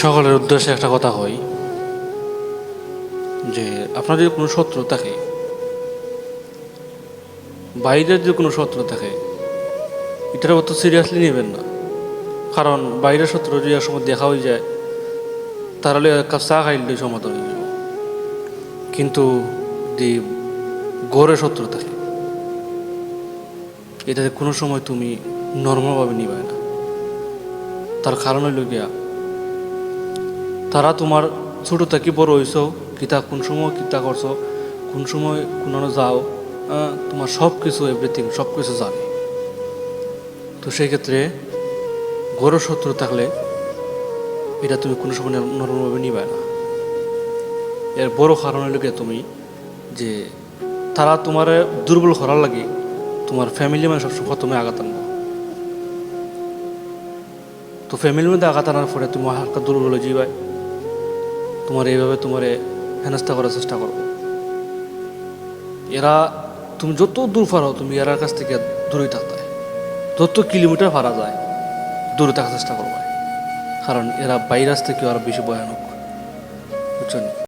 সকলের উদ্দেশ্যে একটা কথা হয় যে আপনার যদি কোনো শত্রু থাকে, বাইরের যদি কোনো শত্রু থাকে, এটার অত সিরিয়াসলি নেবেন না। কারণ বাইরের শত্রু যদি এক সময় দেখা হয়ে যায়, তাহলে এক কাপ চা খাইলে সমাধান হয়ে যাব। কিন্তু যদি গড়ে শত্রু থাকে, এটাতে কোনো সময় তুমি নর্মালভাবে নিবে না। তার কারণ হইল গিয়া, তারা তোমার ছোটো থেকে বড় হয়েছো, কিতা কোন সময় কিতা করছো, কোন সময় কোন যাও, তোমার সব কিছু এভরিথিং সব কিছু জানে। তো সেই ক্ষেত্রে গড় শত্রু থাকলে এটা তুমি কোনো সময় নর্মালভাবে নিবে না। এর বড় কারণ হইল গিয়ে তুমি যে তারা তোমার দুর্বল করার লাগে তোমার ফ্যামিলি মানে সবসময় প্রথমে আঘাত আনবো। তো ফ্যামিলির মধ্যে আঘাত আনার পরে তুমি হালকা দুর্বল হয়ে যাবে, তোমার এইভাবে তোমার হেনস্থা করার চেষ্টা করবো। এরা তুমি যত দূর পারো তুমি এরার কাছ থেকে দূরে থাকতে, যত কিলোমিটার পারা যায় দূরে থাকার চেষ্টা করবে। কারণ এরা ভাইরাস থেকে আরো বেশি ভয়ানক, বুঝছেন।